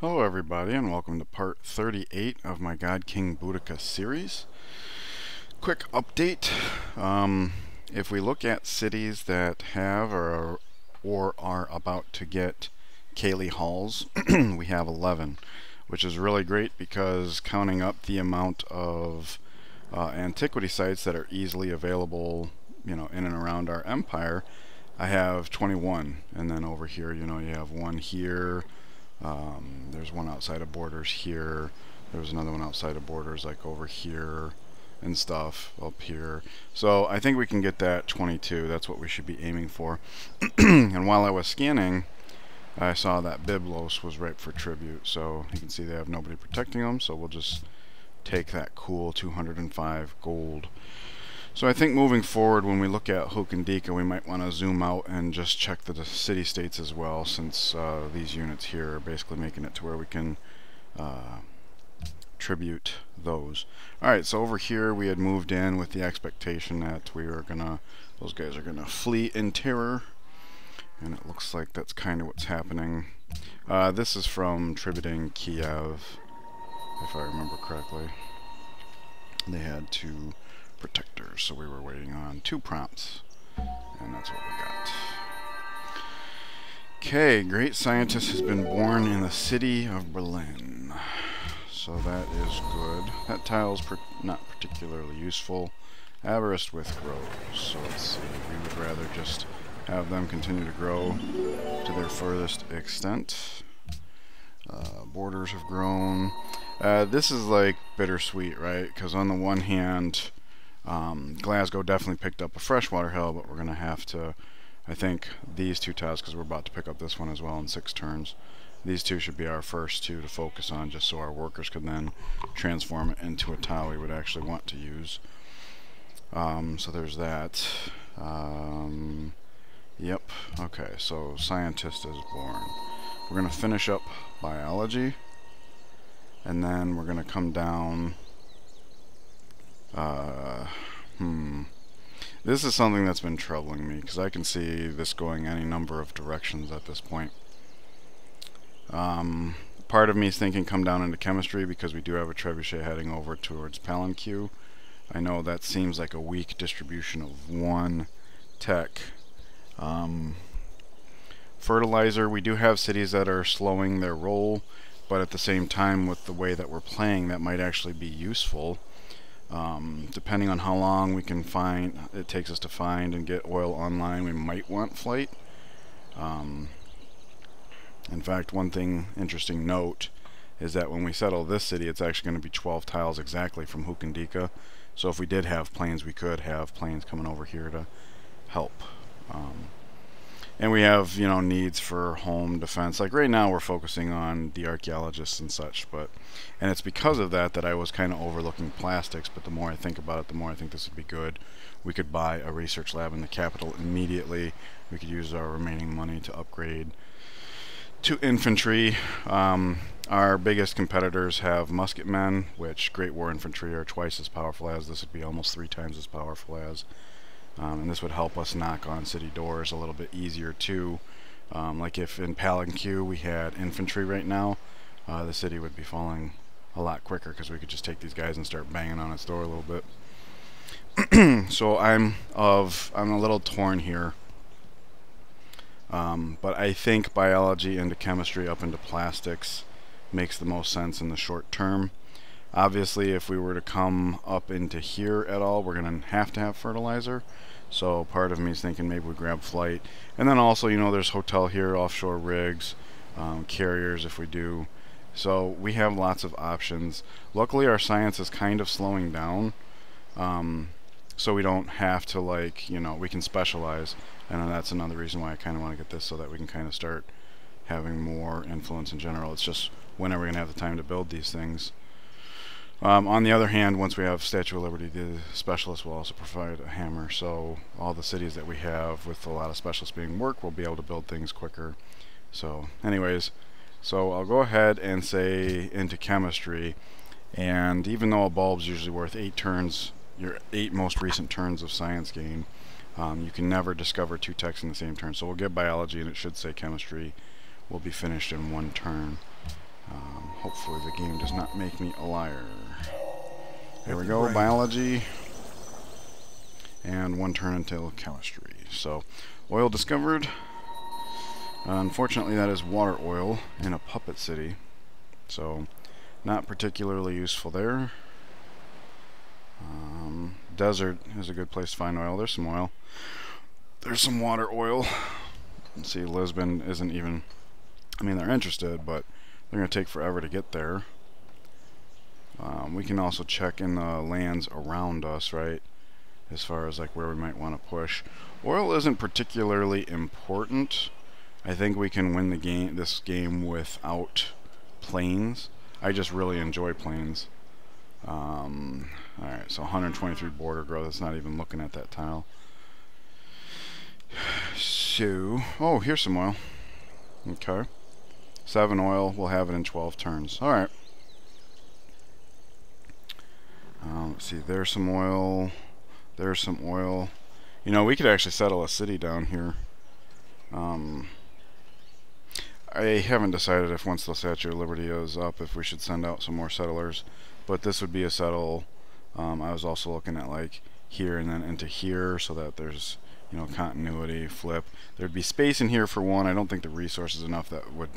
Hello everybody and welcome to part 38 of my God King Boudicca series. Quick update. If we look at cities that have or are about to get Cayley Halls, we have 11, which is really great because counting up the amount of antiquity sites that are easily available, in and around our empire, I have 21. And then over here, you have one here. There's one outside of borders here. There's another one outside of borders, like over here and stuff up here. So I think we can get that 22. That's what we should be aiming for. And while I was scanning, I saw that Byblos was ripe for tribute. So you can see they have nobody protecting them. So we'll just take that cool 205 gold. So I think moving forward, when we look at Boudicca, we might want to zoom out and just check the city-states as well, since these units here are basically making it to where we can tribute those. Alright, so over here we had moved in with the expectation that those guys are gonna flee in terror, and it looks like that's kind of what's happening. This is from tributing Kiev, if I remember correctly. They had two protectors, so we were waiting on 2 prompts, and that's what we got. Okay, great scientist has been born in the city of Berlin, so that is good. That tile's not particularly useful. Avarice with grows, so let's see, we would rather just have them continue to grow to their furthest extent. Borders have grown. This is like bittersweet, right? Because on the one hand, Glasgow definitely picked up a freshwater hill, but we're going to have to, I think, these 2 tiles, because we're about to pick up this one as well in 6 turns. These 2 should be our first 2 to focus on, just so our workers can then transform it into a tile we would actually want to use. So there's that. Yep, okay, so scientist is born. We're going to finish up biology, and then we're going to come down. This is something that's been troubling me, because I can see this going any number of directions at this point. Part of me is thinking come down into chemistry, because we do have a trebuchet heading over towards Palenque. I know that seems like a weak distribution of 1 tech. Fertilizer, we do have cities that are slowing their roll, but at the same time, with the way that we're playing, that might actually be useful. Depending on how long it takes us to find and get oil online, we might want flight. In fact, one interesting note is that when we settle this city, it's actually going to be 12 tiles exactly from Boudicca. So if we did have planes, we could have planes coming over here to help. And we have, needs for home defense. Like right now we're focusing on the archaeologists and such, and it's because of that I was kind of overlooking plastics, but the more I think about it, the more I think this would be good. We could buy a research lab in the capital immediately. We could use our remaining money to upgrade to infantry. Our biggest competitors have musketmen, which Great War infantry are twice as powerful as. This would be almost 3 times as powerful as. And this would help us knock on city doors a little bit easier too. Like if in Palenque we had infantry right now, the city would be falling a lot quicker, because we could just take these guys and start banging on its door a little bit. So I'm a little torn here. But I think biology into chemistry up into plastics makes the most sense in the short term. Obviously, if we were to come up into here at all, we're going to have fertilizer. So part of me is thinking maybe we grab flight. And then also, there's hotel here, offshore rigs, carriers if we do. So we have lots of options. Luckily, our science is kind of slowing down. So we don't have to, we can specialize. And that's another reason why I kind of want to get this, so that we can kind of start having more influence in general. It's just when are we going to have the time to build these things? On the other hand, once we have Statue of Liberty, the specialists will also provide a hammer, so all the cities that we have with a lot of specialists being worked will be able to build things quicker. So anyways, so I'll go ahead and say into chemistry, and even though a bulb's usually worth 8 turns, your 8 most recent turns of science gain, you can never discover 2 techs in the same turn. So we'll get biology, and it should say chemistry will be finished in 1 turn. Hopefully the game does not make me a liar. There we go, biology. And one turn until chemistry. So, oil discovered. Unfortunately, that is water oil in a puppet city. So, not particularly useful there. Desert is a good place to find oil. There's some oil. There's some water oil. Let's see, Lisbon isn't even... I mean, they're interested, but they're going to take forever to get there. We can also check in the lands around us, right? As far as like where we might want to push. Oil isn't particularly important. I think we can win this game without plains. I just really enjoy plains. Alright, so 123 border growth. It's not even looking at that tile. So, oh, here's some oil. Okay. 7 oil. We'll have it in 12 turns. Alright. Let's see. There's some oil. There's some oil. You know, we could actually settle a city down here. I haven't decided if once the Statue of Liberty is up if we should send out some more settlers. But this would be a settle. I was also looking at like here and then into here so that there's, you know, continuity, flip. There'd be space in here for one. I don't think the resource is enough that would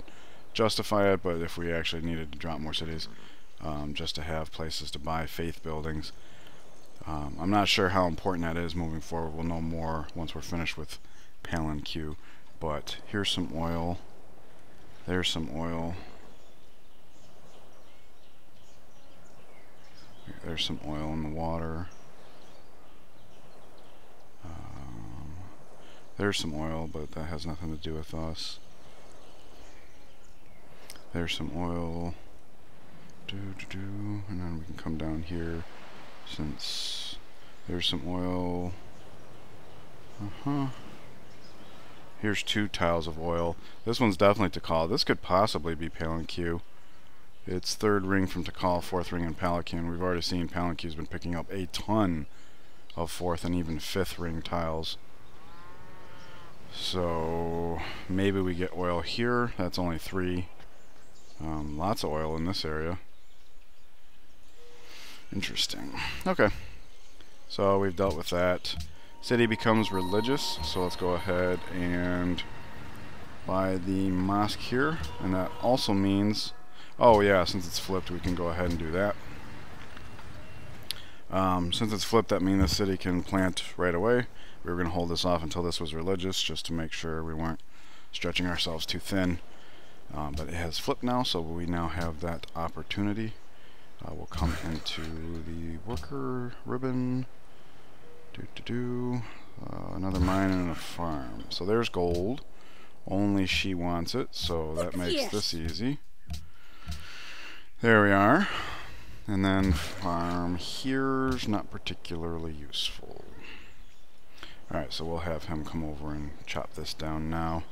justify it, but if we actually needed to drop more cities, just to have places to buy faith buildings. I'm not sure how important that is moving forward. We'll know more once we're finished with Palenque. But here's some oil. There's some oil. There's some oil in the water. There's some oil, but that has nothing to do with us. There's some oil. And then we can come down here since there's some oil. Here's 2 tiles of oil. This one's definitely Tikal. This could possibly be Palenque. It's 3rd ring from Tikal, 4th ring in Palenque. We've already seen Palenque's been picking up a ton of 4th and even 5th ring tiles. So maybe we get oil here. That's only 3. Lots of oil in this area. Interesting. Okay. So we've dealt with that. City becomes religious, so let's go ahead and buy the mosque here. And that also means, oh yeah, since it's flipped, we can go ahead and do that. Since it's flipped, that means the city can plant right away. We were going to hold this off until this was religious, just to make sure we weren't stretching ourselves too thin. But it has flipped now, so we now have that opportunity. We'll come into the worker ribbon. Another mine and a farm. So there's gold. Only she wants it, so that makes this easy. There we are. And then farm here's not particularly useful. Alright, so we'll have him come over and chop this down now.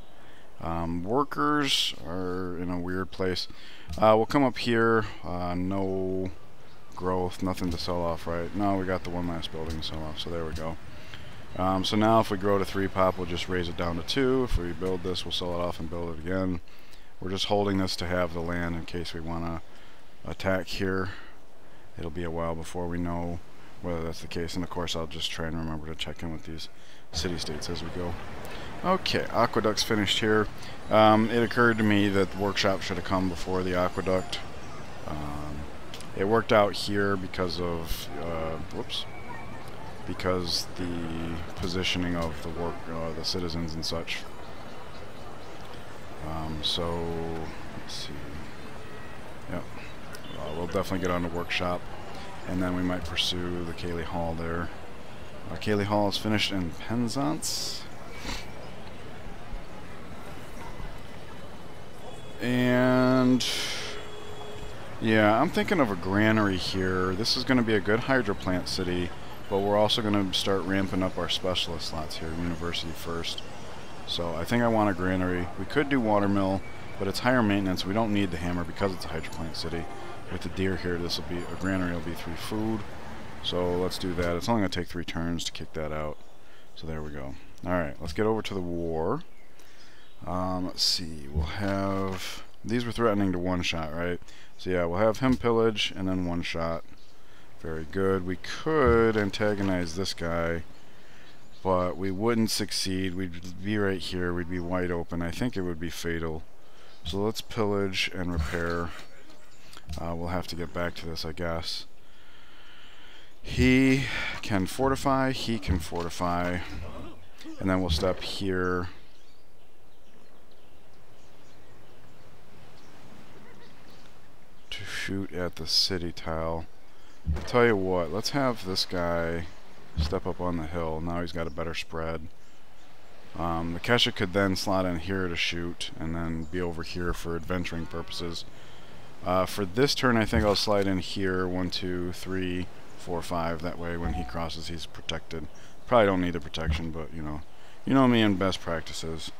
Workers are in a weird place. We'll come up here. No growth, nothing to sell off, right? No, we got the one last building to sell off, so there we go. So now if we grow to 3 pop, we'll just raise it down to 2. If we build this, we'll sell it off and build it again. We're just holding this to have the land in case we want to attack here. It'll be a while before we know whether that's the case, and of course I'll just try and remember to check in with these city-states as we go. Okay, aqueduct's finished here. It occurred to me that the workshop should have come before the aqueduct. It worked out here because of, because the positioning of the the citizens and such. So, let's see. Yep. We'll definitely get on the workshop, and then we might pursue the Cayley Hall there. Cayley Hall is finished in Penzance. And yeah, I'm thinking of a granary here. This is going to be a good hydroplant city, but we're also going to start ramping up our specialist slots here, university first. So I think I want a granary. We could do watermill, but it's higher maintenance. We don't need the hammer because it's a hydroplant city. With the deer here, this will be a granary. Will be 3 food. So let's do that. It's only going to take 3 turns to kick that out. So there we go. All right, let's get over to the war. Let's see. We'll have These were threatening to one-shot, right? So yeah, we'll have him pillage and then one-shot. Very good. We could antagonize this guy, but we wouldn't succeed. We'd be right here. We'd be wide open. I think it would be fatal. So let's pillage and repair. We'll have to get back to this, I guess. He can fortify. He can fortify. And then we'll step here. To shoot at the city tile. I'll tell you what, let's have this guy step up on the hill. Now he's got a better spread. The Kesha could then slot in here to shoot and then be over here for adventuring purposes. For this turn, I think I'll slide in here 1, 2, 3, 4, 5. That way when he crosses, he's protected. Probably don't need the protection, but you know me and best practices.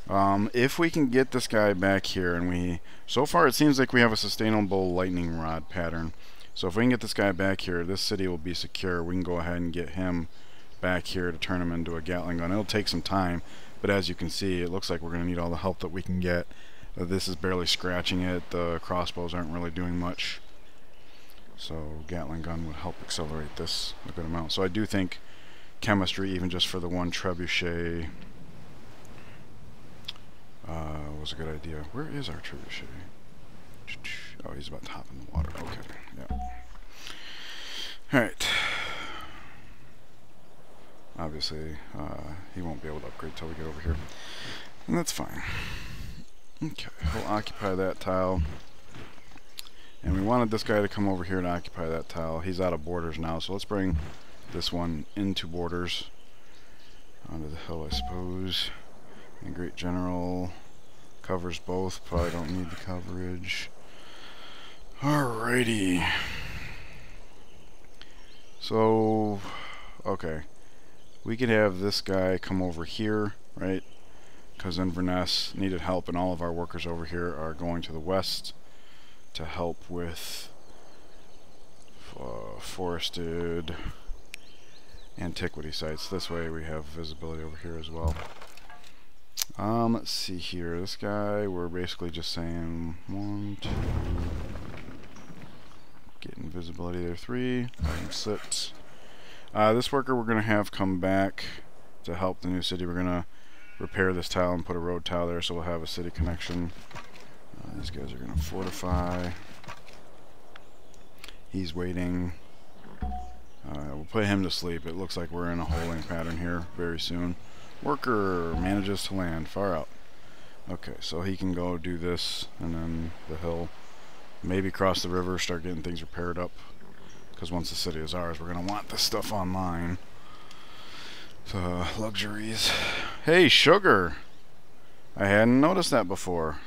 If we can get this guy back here, and so far it seems like we have a sustainable lightning rod pattern. So if we can get this guy back here, this city will be secure. We can go ahead and get him back here to turn him into a Gatling gun. It'll take some time, but as you can see, it looks like we're going to need all the help that we can get. This is barely scratching it. The crossbows aren't really doing much. So Gatling gun would help accelerate this a good amount. So I do think chemistry, even just for the one trebuchet, was a good idea. Where is our trebuchet? Oh, he's about top in the water. Okay, yeah. Alright. Obviously, he won't be able to upgrade till we get over here. And that's fine. Okay, we'll occupy that tile. And we wanted this guy to come over here to occupy that tile. He's out of borders now, so let's bring this one into borders. Onto the hill, I suppose. And Great General covers both. Probably don't need the coverage. Alrighty. So, okay. We could have this guy come over here, right? Because Inverness needed help, and all of our workers over here are going to the west to help with forested antiquity sites. This way we have visibility over here as well. Let's see here. This guy, we're basically just saying 1, 2, getting visibility there, 3, let him sit. This worker we're going to have come back to help the new city. We're going to repair this tile and put a road tile there, so we'll have a city connection. These guys are going to fortify. He's waiting. We'll put him to sleep. It looks like we're in a holding pattern here very soon. Worker manages to land far out. Okay, so he can go do this, and then the hill. Maybe cross the river, start getting things repaired up. Because once the city is ours, we're going to want this stuff online. So, luxuries. Hey, sugar! I hadn't noticed that before.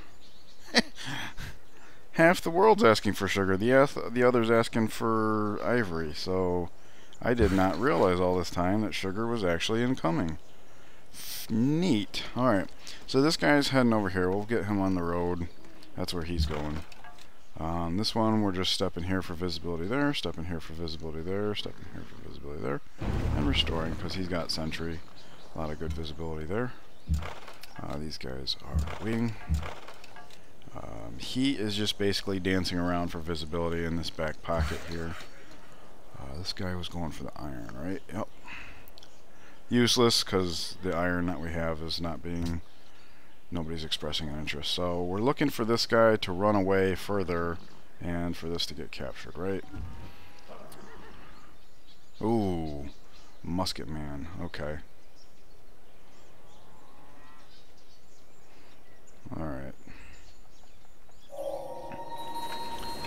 Half the world's asking for sugar. The other's asking for ivory. So, I did not realize all this time that sugar was actually incoming. Neat. Alright, so this guy's heading over here. We'll get him on the road. That's where he's going. This one, we're just stepping here for visibility there, stepping here for visibility there, stepping here for visibility there, and restoring, because he's got sentry. A lot of good visibility there. These guys are waiting. He is just basically dancing around for visibility in this back pocket here. This guy was going for the iron, right? Yep. Useless, because the iron that we have is not being... Nobody's expressing an interest. So we're looking for this guy to run away further and for this to get captured, right? Ooh, musket man. Okay. Alright.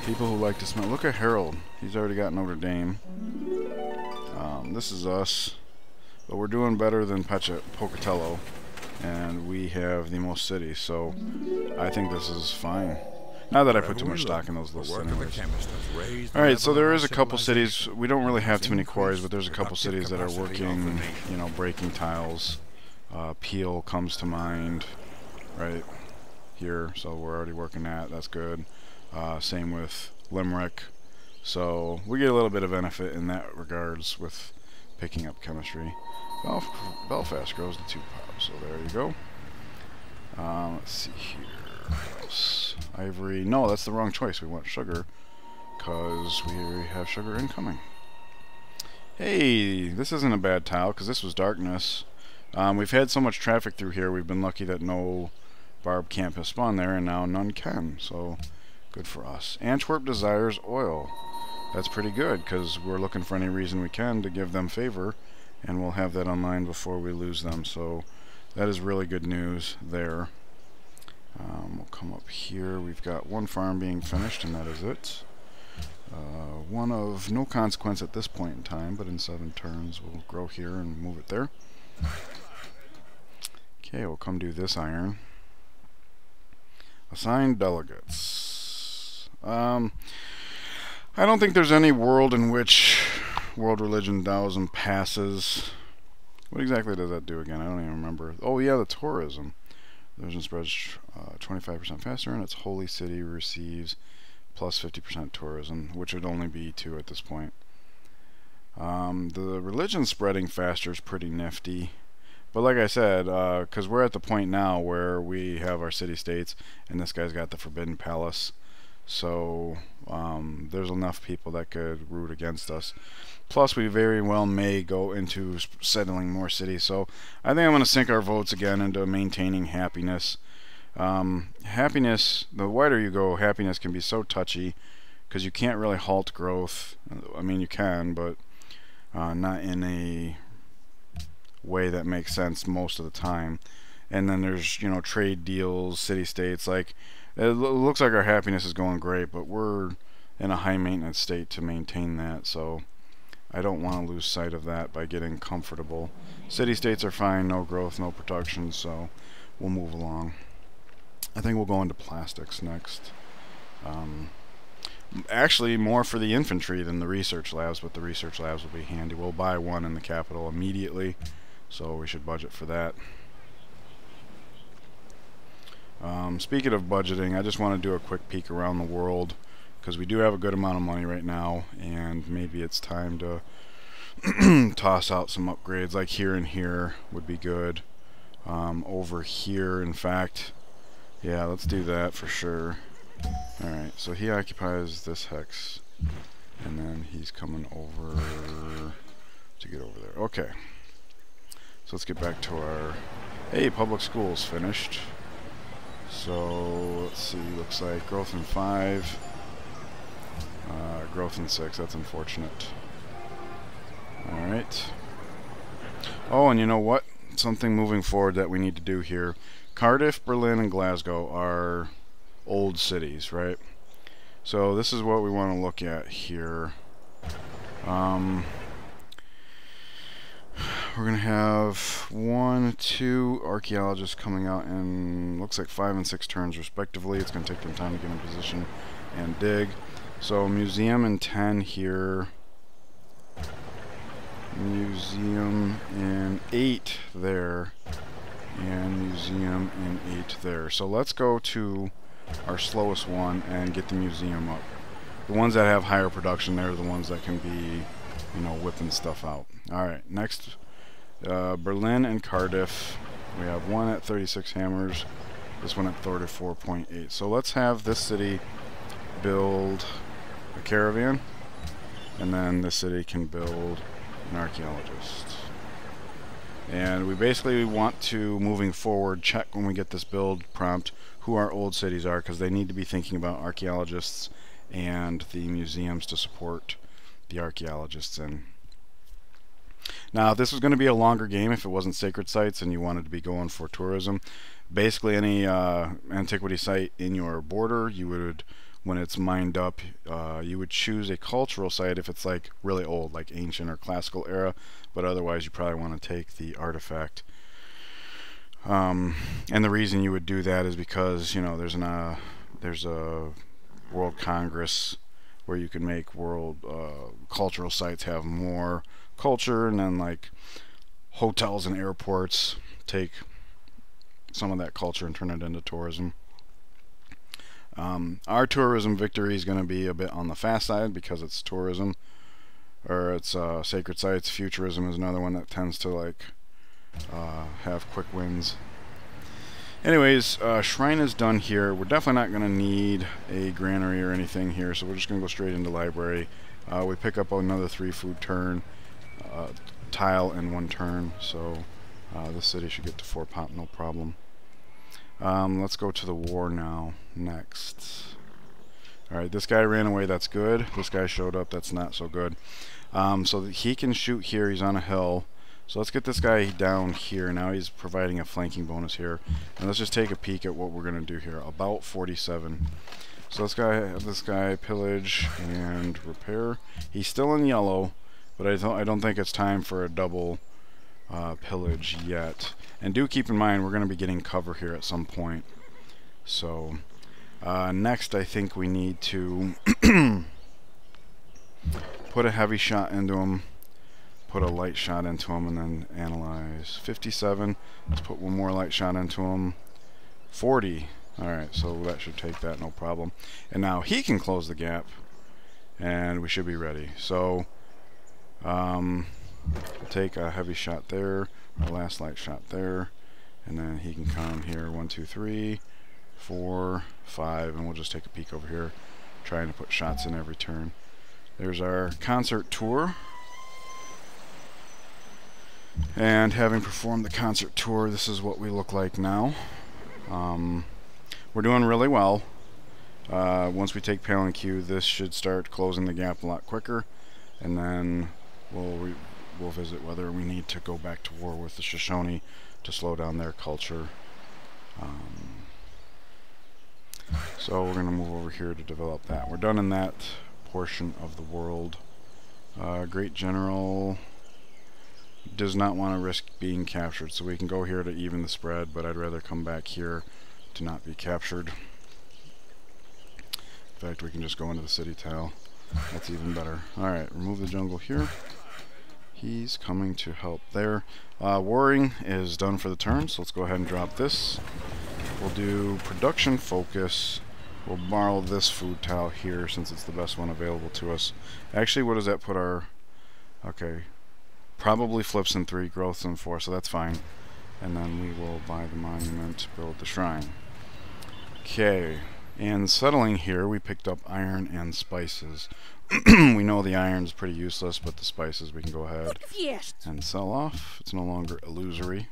People who like to smell. Look at Harold. He's already got Notre Dame. This is us. But we're doing better than Pocatello. And we have the most cities, so I think this is fine. Not that I put too much stock in those lists anyways. Alright, so there is a couple cities. We don't really have too many quarries, but there's a couple cities that are working, you know, breaking tiles. Peel comes to mind, right here, so we're already working that. That's good. Same with Limerick. So we get a little bit of benefit in that regards with picking up chemistry. Belfast grows to 2 pops, so there you go. Let's see here. What else? Ivory. No, that's the wrong choice. We want sugar, because we have sugar incoming. Hey, this isn't a bad tile, because this was darkness. We've had so much traffic through here, we've been lucky that no barb camp has spawned there, and now none can, so good for us. Antwerp desires oil. That's pretty good, because we're looking for any reason we can to give them favor, and we'll have that online before we lose them, so that is really good news there. We'll come up here. We've got one farm being finished, and that is it. One of no consequence at this point in time, but in 7 turns we'll grow here and move it there. Okay, we'll come do this iron. Assign delegates. I don't think there's any world in which World Religion Taoism passes. What exactly does that do again? I don't even remember. Oh yeah, the tourism. Religion spreads 25% faster, and its holy city receives plus 50% tourism, which would only be 2 at this point. The religion spreading faster is pretty nifty. But like I said, because we're at the point now where we have our city-states, and this guy's got the Forbidden Palace. So there's enough people that could root against us. Plus, we very well may go into settling more cities. So I think I'm going to sink our votes again into maintaining happiness. Happiness, the wider you go, happiness can be so touchy because you can't really halt growth. I mean, you can, but not in a way that makes sense most of the time. And then there's, you know, trade deals, city-states. Like, it looks like our happiness is going great, but we're in a high maintenance state to maintain that, so I don't want to lose sight of that by getting comfortable. City-states are fine, no growth, no production, so we'll move along. I think we'll go into plastics next. Actually, more for the infantry than the research labs, but the research labs will be handy. We'll buy one in the capital immediately, so we should budget for that. Speaking of budgeting, I just want to do a quick peek around the world because we do have a good amount of money right now, and maybe it's time to toss out some upgrades. Like here and here would be good. Over here, in fact, yeah, let's do that for sure. Alright, so he occupies this hex, and then he's coming over to get over there. Okay, so let's get back to our... Hey, public school's finished. So, let's see, looks like growth in 5, growth in 6, that's unfortunate. Alright. Oh, and you know what? Something moving forward that we need to do here. Cardiff, Berlin, and Glasgow are old cities, right? So this is what we want to look at here. We're going to have 1, 2 archaeologists coming out in, looks like 5 and 6 turns respectively. It's going to take them time to get in position and dig. So museum in 10 here. Museum in 8 there. And museum in 8 there. So let's go to our slowest one and get the museum up. The ones that have higher production, they're the ones that can be, you know, whipping stuff out. Alright, next, Berlin and Cardiff. We have one at 36 hammers, this one at 34.8. So let's have this city build a caravan, and then this city can build an archaeologist. And we basically want to, moving forward, check when we get this build prompt who our old cities are, because they need to be thinking about archaeologists and the museums to support the archaeologists in. Now, if this was going to be a longer game, if it wasn't sacred sites and you wanted to be going for tourism, basically any antiquity site in your border, you would, when it's mined up, you would choose a cultural site if it's like really old, like ancient or classical era, but otherwise you probably want to take the artifact. And the reason you would do that is because, you know, there's a World Congress where you can make world cultural sites have more culture, and then like hotels and airports take some of that culture and turn it into tourism. Our tourism victory is going to be a bit on the fast side because it's tourism, or it's sacred sites. Futurism is another one that tends to like have quick wins. Anyways, shrine is done here. We're definitely not going to need a granary or anything here, so we're just going to go straight into library. We pick up another 3 food turn, tile in 1 turn, so this city should get to 4 pop, no problem. Let's go to the war now, next. Alright, this guy ran away, that's good. This guy showed up, that's not so good. So that he can shoot here, he's on a hill. So let's get this guy down here. Now he's providing a flanking bonus here. And let's just take a peek at what we're going to do here. About 47. So let's have this guy pillage and repair. He's still in yellow, but I don't think it's time for a double pillage yet. And do keep in mind we're going to be getting cover here at some point. So next I think we need to put a heavy shot into him. Put a light shot into him and then analyze. 57. Let's put 1 more light shot into him. 40. Alright, so that should take that, no problem. And now he can close the gap. And we should be ready. So, we'll take a heavy shot there. Our last light shot there. And then he can come here. 1, 2, 3, 4, 5. And we'll just take a peek over here. Trying to put shots in every turn. There's our concert tour. And having performed the concert tour, this is what we look like now. We're doing really well. Once we take Palenque, this should start closing the gap a lot quicker, and then we'll visit whether we need to go back to war with the Shoshone to slow down their culture. So we're going to move over here to develop that. We're done in that portion of the world. Great General does not want to risk being captured, so we can go here to even the spread, but I'd rather come back here to not be captured. In fact, we can just go into the city tile. That's even better. Alright, remove the jungle here. He's coming to help there. Warring is done for the turn, so let's go ahead and drop this. We'll do production focus. We'll borrow this food tile here since it's the best one available to us. Actually, what does that put our... Okay. Probably flips in 3, growths in 4, so that's fine. And then we will buy the monument, build the shrine. Okay, and settling here, we picked up iron and spices. We know the iron's pretty useless, but the spices we can go ahead and sell off. It's no longer illusory.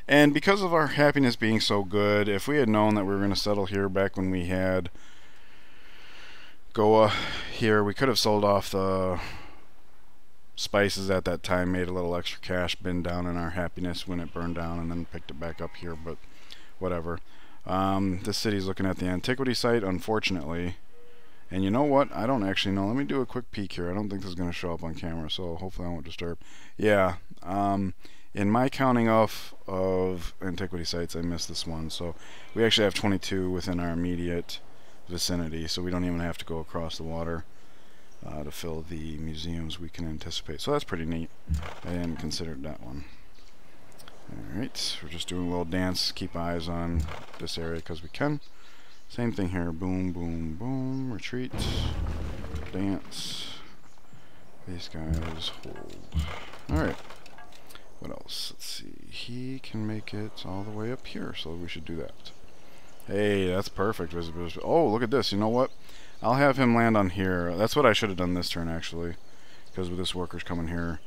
And because of our happiness being so good, if we had known that we were going to settle here back when we had Goa here, we could have sold off the spices at that time, made a little extra cash, been down in our happiness when it burned down, and then picked it back up here, but whatever. This city's looking at the antiquity site, unfortunately. And you know what? I don't actually know. Let me do a quick peek here. I don't think this is going to show up on camera, so hopefully I won't disturb. Yeah, in my counting off of antiquity sites, I missed this one. So we actually have 22 within our immediate vicinity, so we don't even have to go across the water to fill the museums we can anticipate. So that's pretty neat. I hadn't considered that one. Alright, we're just doing a little dance. Keep eyes on this area because we can. Same thing here. Boom, boom, boom. Retreat. Dance. These guys hold. Alright. What else? Let's see. He can make it all the way up here, so we should do that. Hey, that's perfect. Oh, look at this. You know what? I'll have him land on here. That's what I should have done this turn, actually, because with this worker's coming here.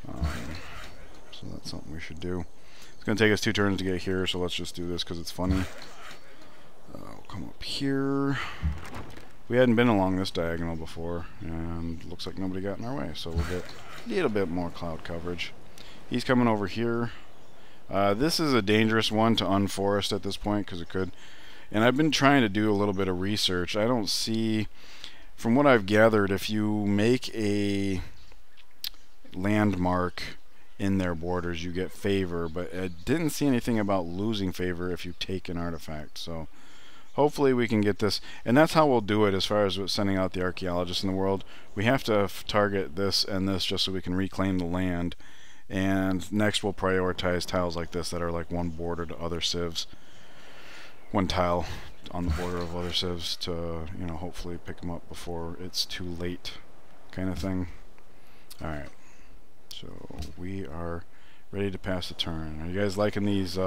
So that's something we should do. It's going to take us 2 turns to get here, so let's just do this because it's funny. We'll come up here. We hadn't been along this diagonal before, and looks like nobody got in our way, so we'll get a little bit more cloud coverage. He's coming over here. This is a dangerous one to unforest at this point because it could... And I've been trying to do a little bit of research. I don't see, from what I've gathered, if you make a landmark in their borders, you get favor, but I didn't see anything about losing favor if you take an artifact. So hopefully we can get this, and that's how we'll do it as far as sending out the archaeologists in the world. We have to target this and this just so we can reclaim the land, and next we'll prioritize tiles like this that are like one border to other civs. One tile on the border of other civs to, you know, hopefully pick them up before it's too late, kind of thing. Alright, so we are ready to pass the turn. Are you guys liking these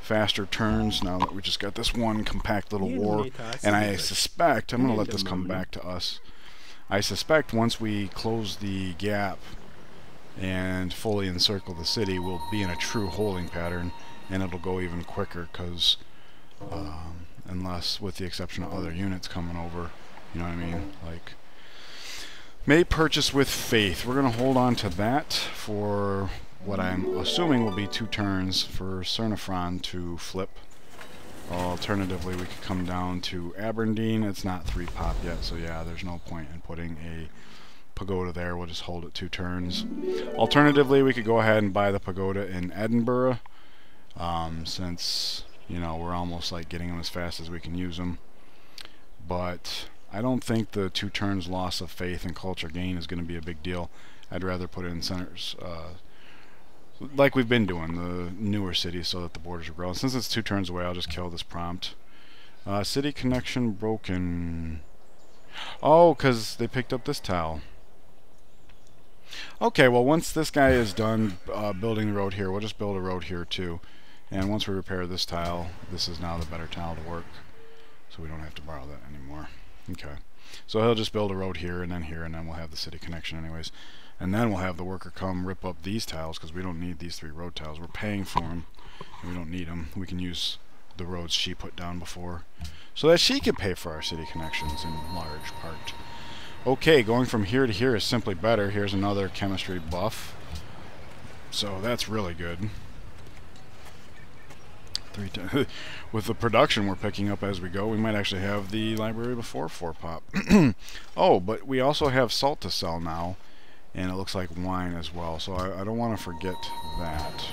faster turns now that we just got this one compact little war. And I suspect, I'm going to let this come back to us. I suspect once we close the gap and fully encircle the city, we'll be in a true holding pattern, and it'll go even quicker, because unless, with the exception of other units coming over, you know what I mean? Like, may purchase with faith. We're going to hold on to that for what I'm assuming will be 2 turns for Cernifron to flip. Alternatively, we could come down to Aberdeen. It's not 3 pop yet, so yeah, there's no point in putting a pagoda there. We'll just hold it 2 turns. Alternatively, we could go ahead and buy the pagoda in Edinburgh, since, you know, we're almost like getting them as fast as we can use them. But I don't think the 2 turns loss of faith and culture gain is going to be a big deal. I'd rather put it in centers, like we've been doing, the newer cities, so that the borders are growing. Since it's 2 turns away, I'll just kill this prompt. City connection broken. Oh, because they picked up this tile. Okay, well, once this guy is done building the road here, we'll just build a road here too. And once we repair this tile, this is now the better tile to work, so we don't have to borrow that anymore. Okay, so he'll just build a road here, and then we'll have the city connection anyways. And then we'll have the worker come rip up these tiles, because we don't need these 3 road tiles. We're paying for them, and we don't need them. We can use the roads she put down before, so that she can pay for our city connections in large part. Okay, going from here to here is simply better. Here's another chemistry buff, so that's really good. With the production we're picking up as we go, we might actually have the library before 4 pop. Oh, but we also have salt to sell now, and it looks like wine as well, so I don't want to forget that.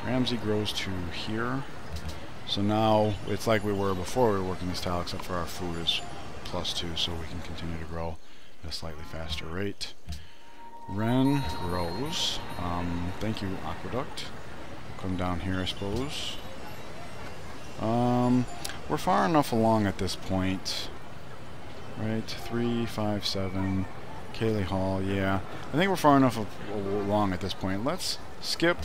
Ramsey grows to here, so now it's like we were before we were working this tile, except for our food is +2, so we can continue to grow at a slightly faster rate. Ren grows. Thank you, Aqueduct. We'll come down here, I suppose. We're far enough along at this point, right? 3, 5, 7. Cayley Hall, yeah. I think we're far enough along at this point. Let's skip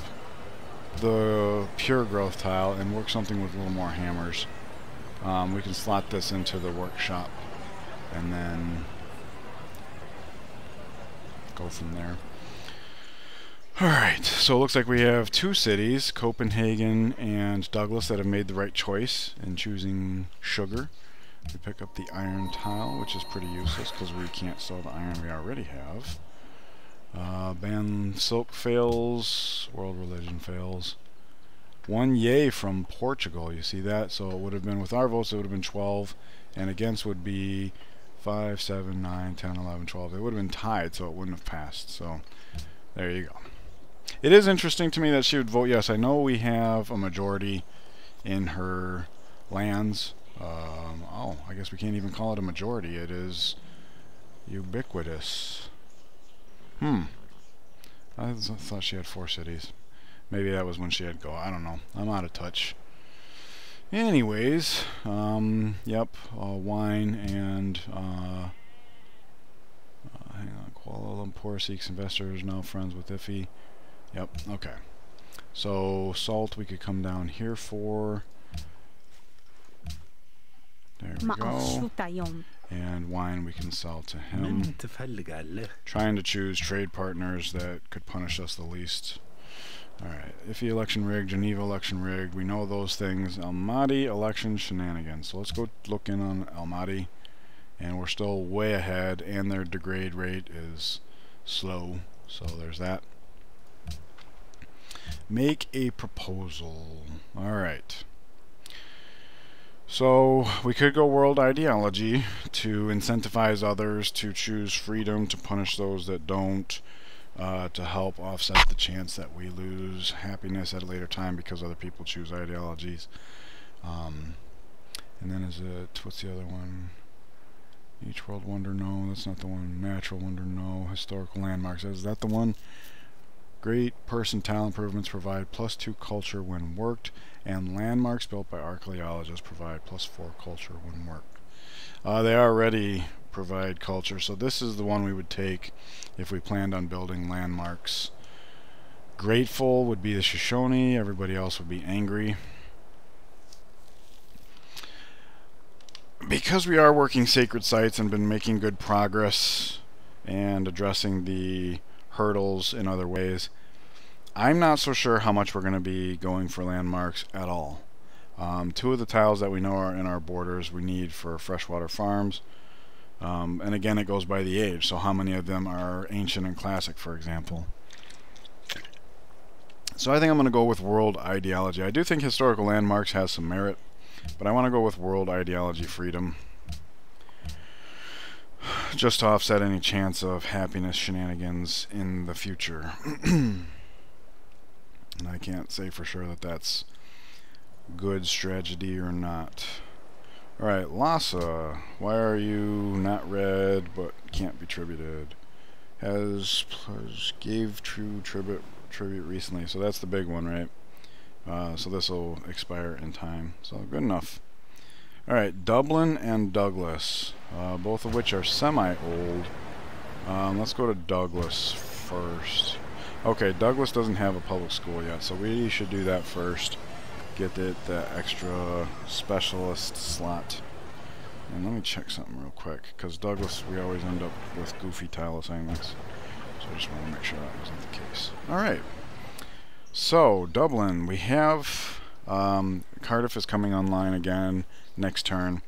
the pure growth tile and work something with a little more hammers. We can slot this into the workshop and then go from there. Alright, so it looks like we have 2 cities, Copenhagen and Douglas, that have made the right choice in choosing sugar. We pick up the iron tile, which is pretty useless because we can't sell the iron we already have. Ban silk fails, world religion fails. 1 yay from Portugal, you see that? So it would have been, with our votes, it would have been 12, and against would be 5, 7, 9, 10, 11, 12. It would have been tied, so it wouldn't have passed. So there you go. It is interesting to me that she would vote yes. I know we have a majority in her lands. Oh, I guess we can't even call it a majority. It is ubiquitous. I thought she had 4 cities. Maybe that was when she had go. I don't know. I'm out of touch. Anyways, yep, wine and hang on, Kuala Lumpur seeks investors, now friends with Iffy. Yep, okay. So salt we could come down here for. There we go. And wine we can sell to him. Trying to choose trade partners that could punish us the least. Alright, Iffy election rigged, Geneva election rigged. We know those things. Almaty election shenanigans. So let's go look in on Almaty. And we're still way ahead, and their degrade rate is slow. So there's that. Make a proposal. Alright. So we could go world ideology to incentivize others to choose freedom, to punish those that don't, to help offset the chance that we lose happiness at a later time because other people choose ideologies. And then is it, what's the other one? Each world wonder, no, that's not the one. Natural wonder, no. Historical landmarks, is that the one? Great person tile improvements provide +2 culture when worked, and landmarks built by archaeologists provide +4 culture when worked. They already provide culture, so this is the one we would take if we planned on building landmarks. Grateful would be the Shoshone, everybody else would be angry. because we are working sacred sites and been making good progress and addressing the hurdles in other ways, I'm not so sure how much we're going to be going for landmarks at all. Two of the tiles that we know are in our borders we need for freshwater farms. And again, it goes by the age, so how many of them are ancient and classic, for example. So I think I'm going to go with world ideology. I do think historical landmarks has some merit, but I want to go with world ideology freedom, just to offset any chance of happiness shenanigans in the future. And I can't say for sure that that's good strategy or not. Alright, Lhasa, why are you not red but can't be tributed? Gave true tribute recently, so that's the big one, right? So this will expire in time, so good enough. Alright, Dublin and Douglas, both of which are semi-old. Let's go to Douglas first. Okay, Douglas doesn't have a public school yet, so we should do that first. Get it the extra specialist slot. And let me check something real quick, because Douglas, we always end up with goofy tile assignments. So I just want to make sure that wasn't the case. Alright, so Dublin, we have Cardiff is coming online again next turn.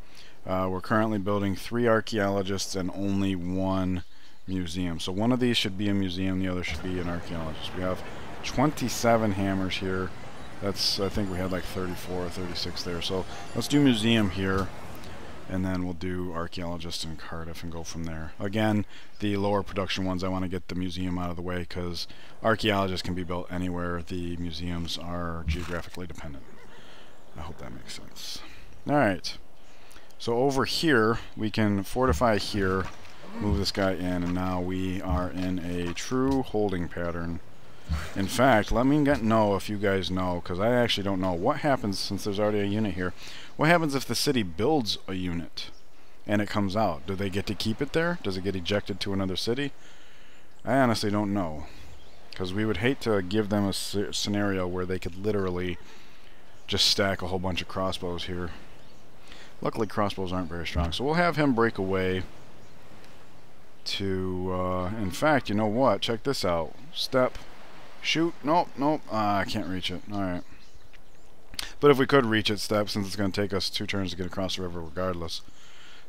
We're currently building 3 archaeologists and only 1 museum. So one of these should be a museum, the other should be an archaeologist. We have 27 hammers here. That's, I think we had like 34 or 36 there. So let's do museum here, and then we'll do archaeologist in Cardiff and go from there. Again, the lower production ones, I want to get the museum out of the way because archaeologists can be built anywhere. The museums are geographically dependent. I hope that makes sense. Alright, so over here we can fortify here, move this guy in, and now we are in a true holding pattern. In fact, let me know if you guys know, because I actually don't know. What happens, since there's already a unit here, what happens if the city builds a unit and it comes out? Do they get to keep it there? Does it get ejected to another city? I honestly don't know, because we would hate to give them a scenario where they could literally just stack a whole bunch of crossbows here. Luckily crossbows aren't very strong, so we'll have him break away to, in fact, you know what, check this out. Step, shoot, nope, I can't reach it. Alright. But if we could reach it, step, since it's going to take us 2 turns to get across the river regardless,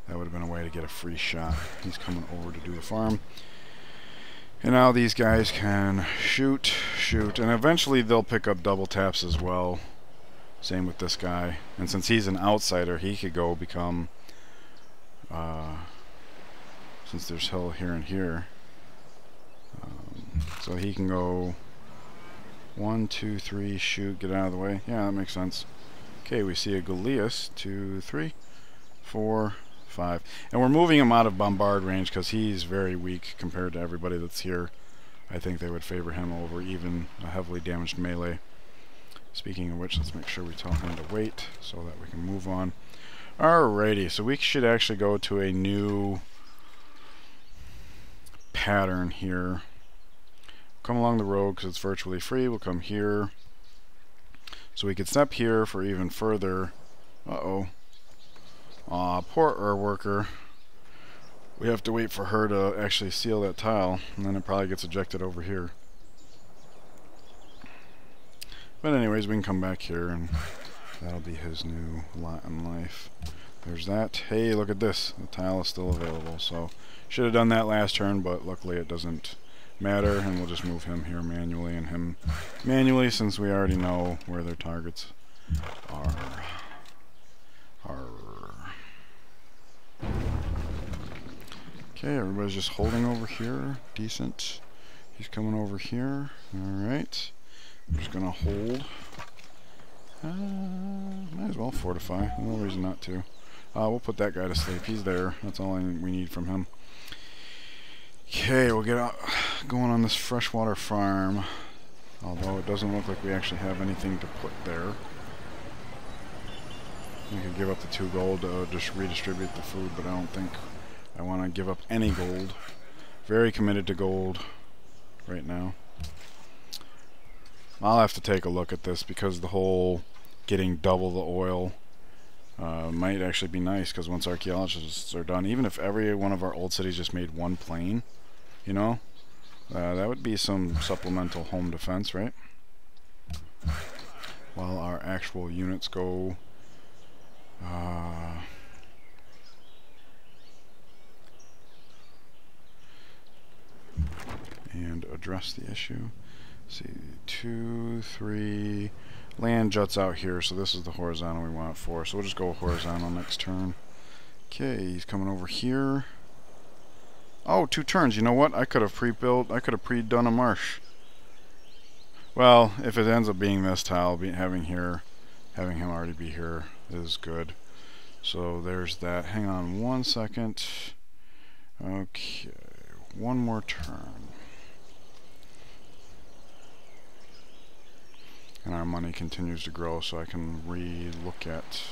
that would have been a way to get a free shot. He's coming over to do the farm. And now these guys can shoot, and eventually they'll pick up double taps as well. Same with this guy. And since he's an outsider, he could go become, since there's hill here and here, so he can go 1, 2, 3, shoot, get out of the way. Yeah, that makes sense. Okay, we see a Goliath. 2, 3, 4, 5. And we're moving him out of bombard range because he's very weak compared to everybody that's here. I think they would favor him over even a heavily damaged melee. Speaking of which, let's make sure we tell him to wait so that we can move on. Alrighty, so we should actually go to a new pattern here. Come along the road because it's virtually free. We'll come here. So we could step here for even further. Uh-oh. Aw, poor worker. We have to wait for her to actually seal that tile, and then it probably gets ejected over here. But anyways, we can come back here, and that'll be his new lot in life. There's that. Hey, look at this. The tile is still available. So, should have done that last turn, but luckily it doesn't matter, and we'll just move him here manually and him manually, since we already know where their targets are. Okay, everybody's just holding over here. Decent. He's coming over here. Alright. I'm just gonna hold. Might as well fortify. No reason not to. We'll put that guy to sleep. He's there. That's all we need from him. Okay, we'll get out going on this freshwater farm. Although it doesn't look like we actually have anything to put there. We could give up the 2 gold to just redistribute the food, but I don't think I want to give up any gold. Very committed to gold right now. I'll have to take a look at this because the whole getting double the oil Might actually be nice, because once archaeologists are done, even if every one of our old cities just made one plane, you know, that would be some supplemental home defense, right? While our actual units go and address the issue. Let's see, 2, 3. Land juts out here, so this is the horizontal we want it for. So we'll just go horizontal next turn. Okay, he's coming over here. Oh, 2 turns. You know what? I could have pre-built. I could have pre-done a marsh. Well, if it ends up being this tile, having him already be here is good. So there's that. Hang on 1 second. Okay, 1 more turn. And our money continues to grow, so I can re-look at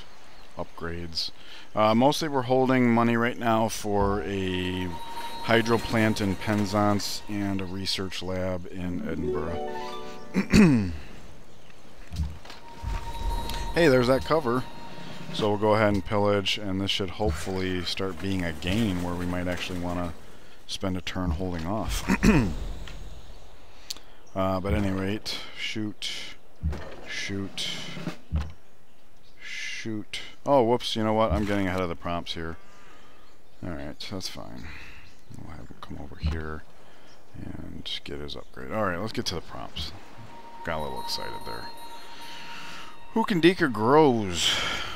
upgrades. Mostly we're holding money right now for a hydro plant in Penzance and a research lab in Edinburgh. Hey, there's that cover. So we'll go ahead and pillage, and this should hopefully start being a gain where we might actually want to spend a turn holding off. But at any rate, shoot. Shoot. Shoot. Oh, whoops, you know what? I'm getting ahead of the prompts here. Alright, that's fine. We'll have him come over here and get his upgrade. Alright, let's get to the prompts. Got a little excited there. Boudicca grows.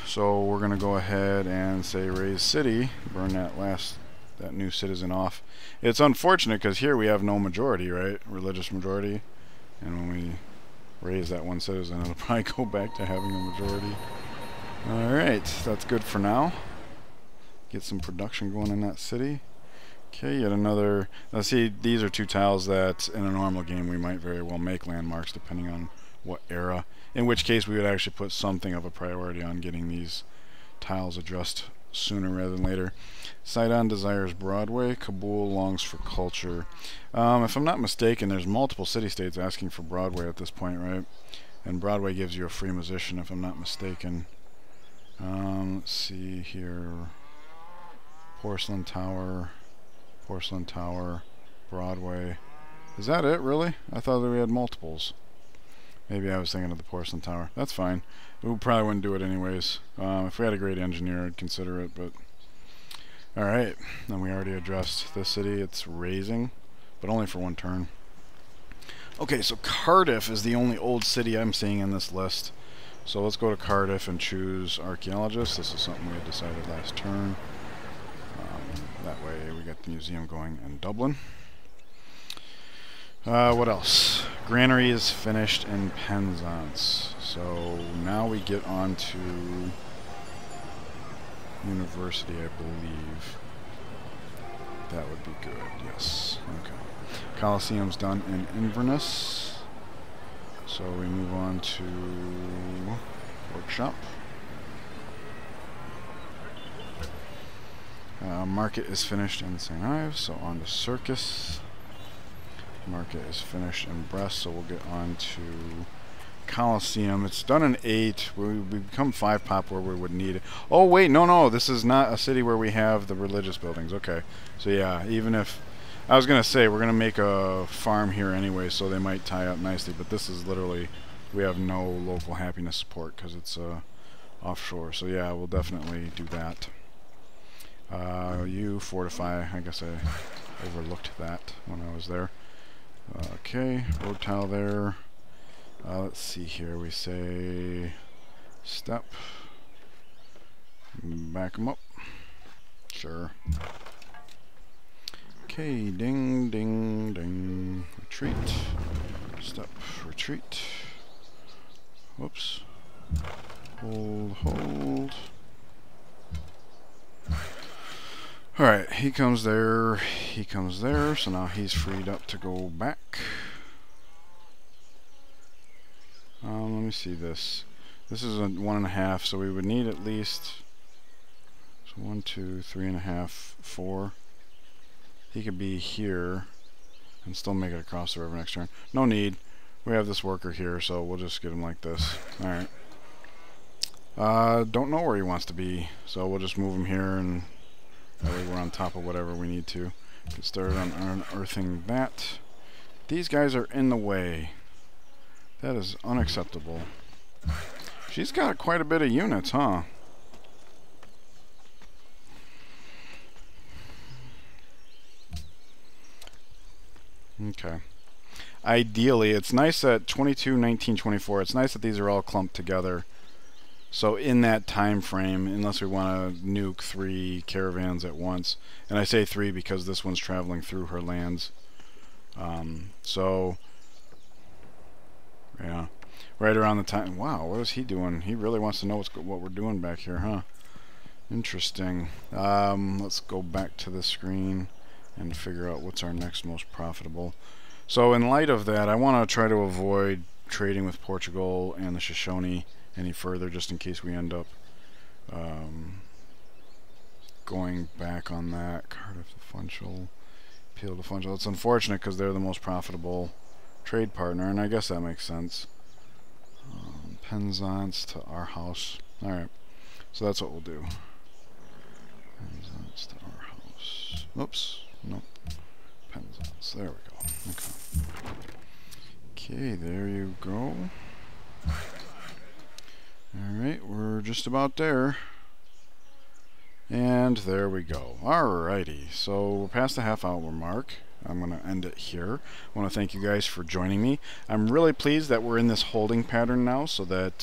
So we're going to go ahead and say raise city. Burn that new citizen off. It's unfortunate because here we have no majority, right? Religious majority. And when we raise that 1 citizen, it'll probably go back to having a majority. Alright, that's good for now. Get some production going in that city. Okay, yet another... Now see, these are 2 tiles that in a normal game we might very well make landmarks depending on what era. In which case we would actually put something of a priority on getting these tiles addressed sooner rather than later. Sidon desires Broadway. Kabul longs for culture. If I'm not mistaken, there's multiple city-states asking for Broadway at this point, right? And Broadway gives you a free musician, if I'm not mistaken. Let's see here. Porcelain Tower, Broadway. Is that it, really? I thought that we had multiples. Maybe I was thinking of the Porcelain Tower. That's fine. We probably wouldn't do it anyways. If we had a great engineer, I'd consider it, but... Alright, then we already addressed this city. It's raising, but only for 1 turn. Okay, so Cardiff is the only old city I'm seeing in this list. So let's go to Cardiff and choose archaeologist. This is something we had decided last turn. That way we get the museum going in Dublin. What else? Granary is finished in Penzance. So now we get on to university, I believe. That would be good, yes. Okay. Colosseum's done in Inverness. So we move on to workshop. Market is finished in St. Ives, so on to Circus. Market is finished in Brest, so we'll get on to Colosseum. It's done in 8. We become 5 pop where we would need it. Oh wait, no, this is not a city where we have the religious buildings. Okay, so yeah, even if I was gonna say we're gonna make a farm here anyway, so they might tie up nicely, but this is literally, we have no local happiness support because it's offshore. So yeah, we'll definitely do that. You fortify. I guess I overlooked that when I was there. Okay, road tile there. Let's see here. We say step. Back them up. Sure. Okay, ding, ding, ding. Retreat. Step, retreat. Whoops. Hold. Alright, he comes there, so now he's freed up to go back. Let me see this. This is a 1.5, so we would need at least 1, 2, 3.5, 4. He could be here and still make it across the river next turn. No need. We have this worker here, so we'll just get him like this. Alright. Don't know where he wants to be, so we'll just move him here, and that way we're on top of whatever we need to. Get started on unearthing that. These guys are in the way. That is unacceptable. She's got quite a bit of units, huh? Okay. Ideally, it's nice that 22, 19, 24, it's nice that these are all clumped together. So in that time frame, unless we want to nuke 3 caravans at once, and I say 3 because this one's traveling through her lands. So, yeah, right around the time. Wow, what is he doing? He really wants to know what we're doing back here, huh? Interesting. Let's go back to the screen and figure out what's our next most profitable. So in light of that, I want to try to avoid trading with Portugal and the Shoshone any further, just in case we end up going back on that. Cardiff the Funchal, Peel the Funchal. It's unfortunate because they're the most profitable trade partner, and I guess that makes sense. Penzance to our house. Alright, so that's what we'll do. Penzance to our house. Oops, nope. Penzance, there we go. Okay. Okay, there you go. Alright, we're just about there. And there we go. Alrighty, so we're past the half-hour mark. I'm going to end it here. I want to thank you guys for joining me. I'm really pleased that we're in this holding pattern now, so that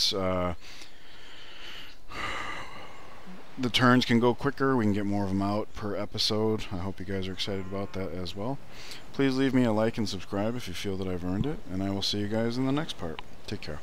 the turns can go quicker. We can get more of them out per episode. I hope you guys are excited about that as well. Please leave me a like and subscribe if you feel that I've earned it, and I will see you guys in the next part. Take care.